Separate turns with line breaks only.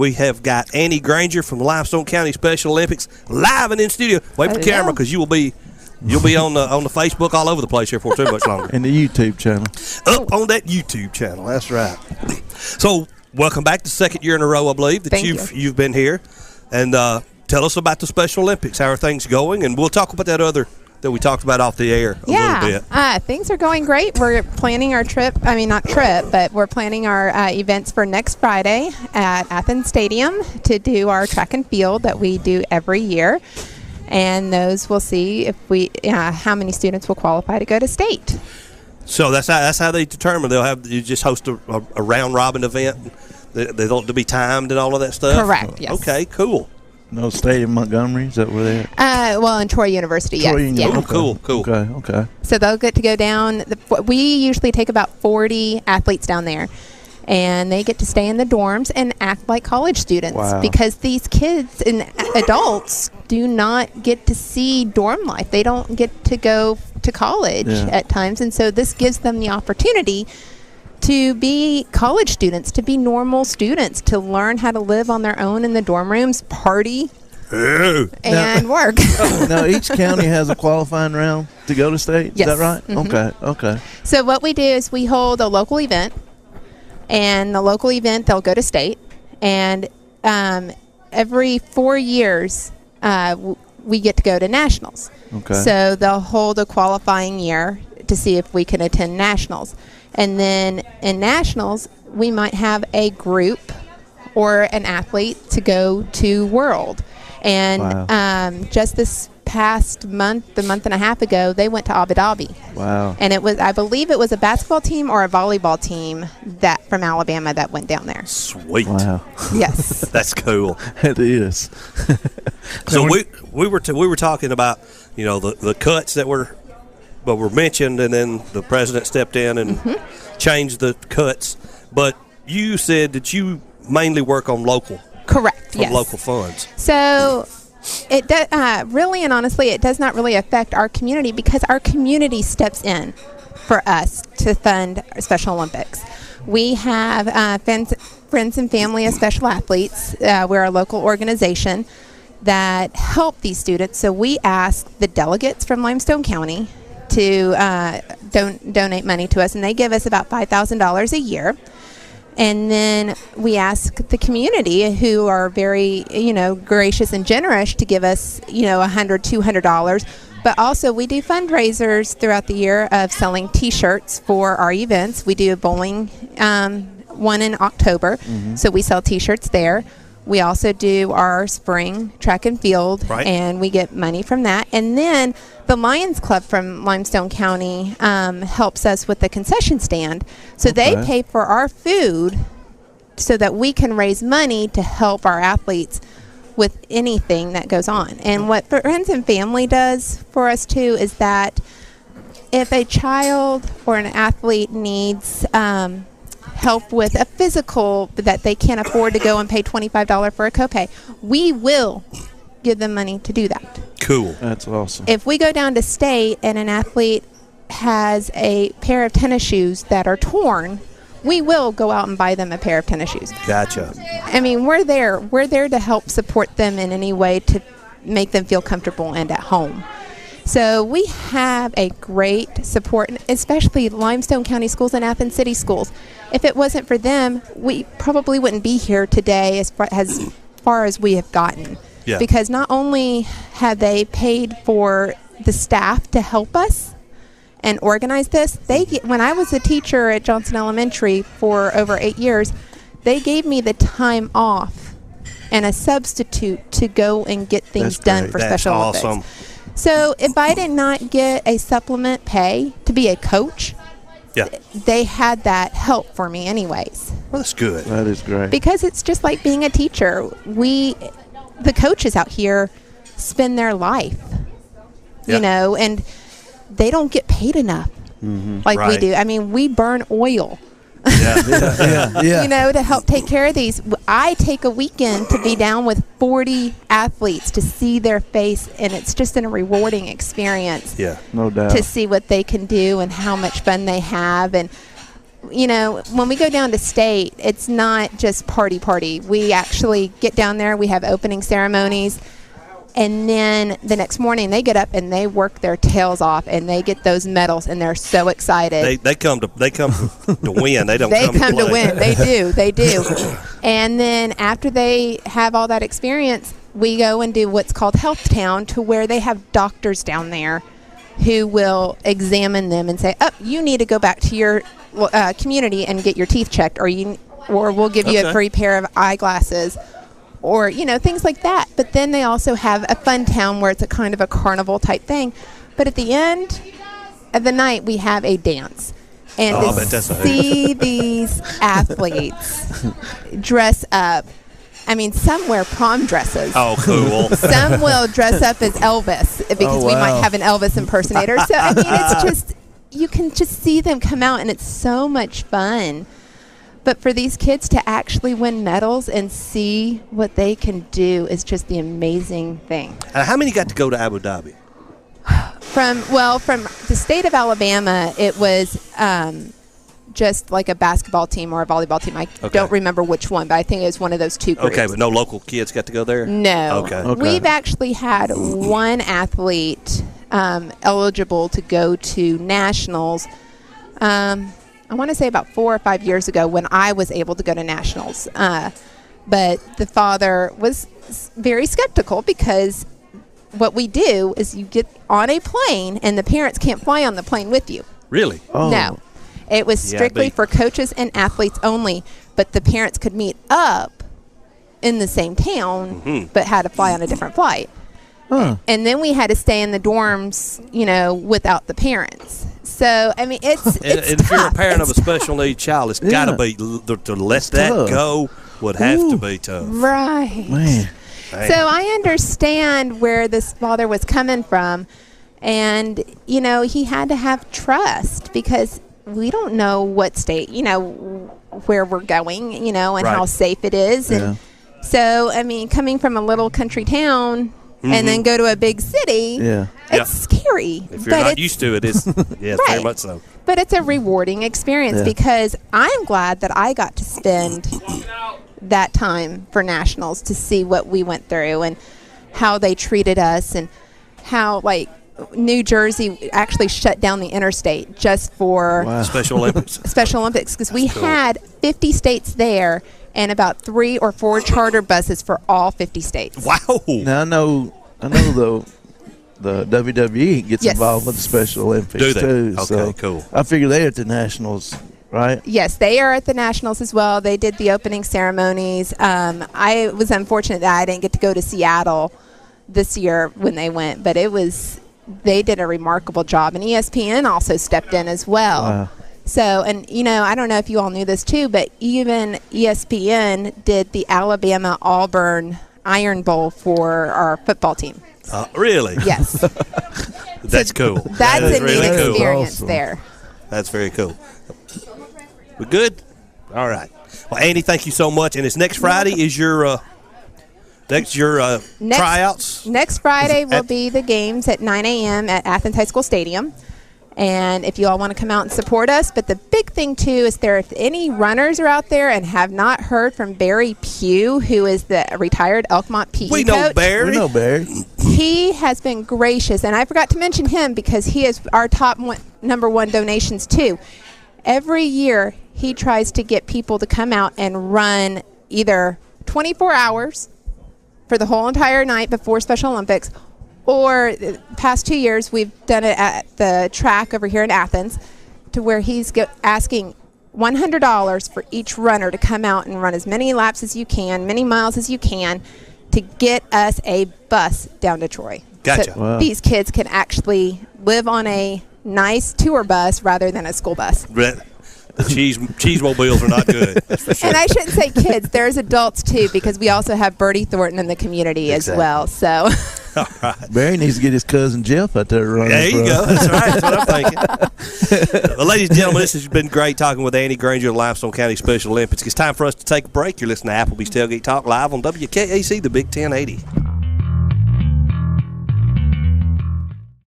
We have got Annie Granger from the Limestone County Special Olympics live and in studio. Wait for the camera because you'll be on the Facebook all over the place here for too much longer.
And the YouTube channel.
Up on that YouTube channel. That's right. So welcome back the second year in a row, I believe, that you've been here. And tell us about the Special Olympics. How are things going? And we'll talk about that other that we talked about off the air a little bit.
Things are going great. We're planning our trip. I mean, not trip, but we're planning our events for next Friday at Athens Stadium to do our track and field that we do every year. And those we'll see if how many students will qualify to go to state.
So that's how they determine. You just host a round robin event. They don't be timed and all of that stuff.
Correct. Yes.
Okay. Cool.
No stadium, Montgomery. Is that where they're at?
Well, in Troy University. Yes. Yeah.
Oh, cool.
Okay.
So they'll get to go down. We usually take about 40 athletes down there. And they get to stay in the dorms and act like college students because these kids and adults do not get to see dorm life. They don't get to go to college at times. And so this gives them the opportunity to be college students, to be normal students, to learn how to live on their own in the dorm rooms, party, and work.
Now, each county has a qualifying round to go to state?
Yes.
Is that right?
Mm-hmm.
Okay.
So what we do is we hold a local event. And the local event, they'll go to state. And every 4 years, we get to go to nationals.
Okay.
So they'll hold a qualifying year to see if we can attend nationals. And then in nationals, we might have a group or an athlete to go to World. And just this past month and a half ago, they went to Abu Dhabi.
Wow.
And I believe it was a basketball team or a volleyball team that from Alabama that went down there.
Sweet.
Wow.
Yes.
That's cool.
It is.
So we were talking about, the cuts that were mentioned, and then the president stepped in and changed the cuts. But you said that you mainly work on local.
Correct.
From local funds.
So it really and honestly, it does not really affect our community because our community steps in for us to fund Special Olympics. We have friends and family of special athletes. We're a local organization that help these students. So we ask the delegates from Limestone County to donate money to us, and they give us about $5,000 a year. And then we ask the community, who are very, gracious and generous, to give us, $100, $200. But also we do fundraisers throughout the year of selling T-shirts for our events. We do a bowling one in October, so we sell T-shirts there. We also do our spring track and field, and we get money from that. And then the Lions Club from Limestone County helps us with the concession stand. So they pay for our food so that we can raise money to help our athletes with anything that goes on. And what Friends and Family does for us, too, is that if a child or an athlete needs help with a physical that they can't afford to go and pay $25 for a copay, we will give them money to do that.
Cool.
That's awesome.
If we go down to state and an athlete has a pair of tennis shoes that are torn, we will go out and buy them a pair of tennis shoes.
Gotcha.
I mean, we're there to help support them in any way to make them feel comfortable and at home. So we have a great support, especially Limestone County Schools and Athens City Schools. If it wasn't for them, we probably wouldn't be here today as far as we have gotten.
Yeah.
Because not only have they paid for the staff to help us and organize this, when I was a teacher at Johnson Elementary for over 8 years, they gave me the time off and a substitute to go and get things done for Special Olympics.
Awesome.
So if I did not get a supplement pay to be a coach, they had that help for me anyways.
Well, that's good.
That is great.
Because it's just like being a teacher. The coaches out here spend their life, and they don't get paid enough like we do. I mean, we burn oil. To help take care of these. I take a weekend to be down with 40 athletes to see their face, and it's just a rewarding experience.
Yeah, no doubt.
To see what they can do and how much fun they have. And when we go down to state, it's not just party. We actually get down there. We have opening ceremonies. And then the next morning they get up and they work their tails off and they get those medals and they're so excited.
They come to win. They don't
they
come
to
play.
win. They do. And then after they have all that experience, we go and do what's called Health Town, to where they have doctors down there who will examine them and say, you need to go back to your community and get your teeth checked, or we'll give you a free pair of eyeglasses. Or, things like that. But then they also have a fun town where it's a kind of a carnival type thing. But at the end of the night, we have a dance. And to see these athletes dress up, some wear prom dresses.
Oh, cool.
Some will dress up as Elvis, because we might have an Elvis impersonator. So, it's just, you can just see them come out, and it's so much fun. But for these kids to actually win medals and see what they can do is just the amazing thing.
How many got to go to Abu Dhabi?
From the state of Alabama, it was just like a basketball team or a volleyball team. I don't remember which one, but I think it was one of those two groups.
Okay, but no local kids got to go there?
No.
Okay.
We've actually had one athlete eligible to go to nationals. I want to say about 4 or 5 years ago, when I was able to go to nationals. But the father was very skeptical, because what we do is you get on a plane and the parents can't fly on the plane with you.
Really?
Oh.
No. It was strictly for coaches and athletes only, but the parents could meet up in the same town, but had to fly on a different flight.
Huh.
And then we had to stay in the dorms, without the parents. So, it's
and if
tough.
you're a parent of a special needs child, it's got to be, to let that go would have to be tough.
Right.
Man.
So I understand where this father was coming from. And, he had to have trust, because we don't know what state, where we're going, and how safe it is. And so, coming from a little country town and then go to a big city, it's scary.
If you're not used to it, it's very much so.
But it's a rewarding experience, because I'm glad that I got to spend that time for nationals to see what we went through and how they treated us, and how, New Jersey actually shut down the interstate just for
Special Olympics.
Special Olympics, because we had 50 states there and about 3 or 4 charter buses for all 50 states.
Wow.
Now I know the WWE gets involved with the Special Olympics.
Do they?
Too.
Okay,
so
cool.
I figure they're at the Nationals, right?
Yes, they are at the Nationals as well. They did the opening ceremonies. I was unfortunate that I didn't get to go to Seattle this year when they went, but they did a remarkable job, and ESPN also stepped in as well.
Wow.
So, and I don't know if you all knew this too, but even ESPN did the Alabama-Auburn Iron Bowl for our football team.
Really?
Yes.
That's cool.
That's a
really
neat
cool.
experience
Awesome.
there.
That's very cool. We good? All right. Well, Andy, thank you so much. And it's next Friday is your tryouts.
Next Friday will be the games at 9 a.m. at Athens High School Stadium. And if you all want to come out and support us. But the big thing, too, is if any runners are out there and have not heard from Barry Pugh, who is the retired Elkmont PE
We know
coach.
Barry.
We know Barry.
He has been gracious. And I forgot to mention him, because he is our top number one donations, too. Every year, he tries to get people to come out and run either 24 hours for the whole entire night before Special Olympics, or the past 2 years we've done it at the track over here in Athens, to where he's asking $100 for each runner to come out and run as many laps as you can, many miles as you can, to get us a bus down to Troy.
Gotcha.
So
Wow.
these kids can actually live on a nice tour bus rather than a school bus.
The cheese mobiles are not good. That's for sure.
And I shouldn't say kids. There's adults, too, because we also have Bertie Thornton in the community as well. So
All right.
Barry needs to get his cousin Jeff out there running.
There you go. That's right. That's what I'm thinking. Well, ladies and gentlemen, this has been great talking with Andy Granger of the Limestone County Special Olympics. It's time for us to take a break. You're listening to Applebee's Tailgate Talk live on WKAC, the Big 1080.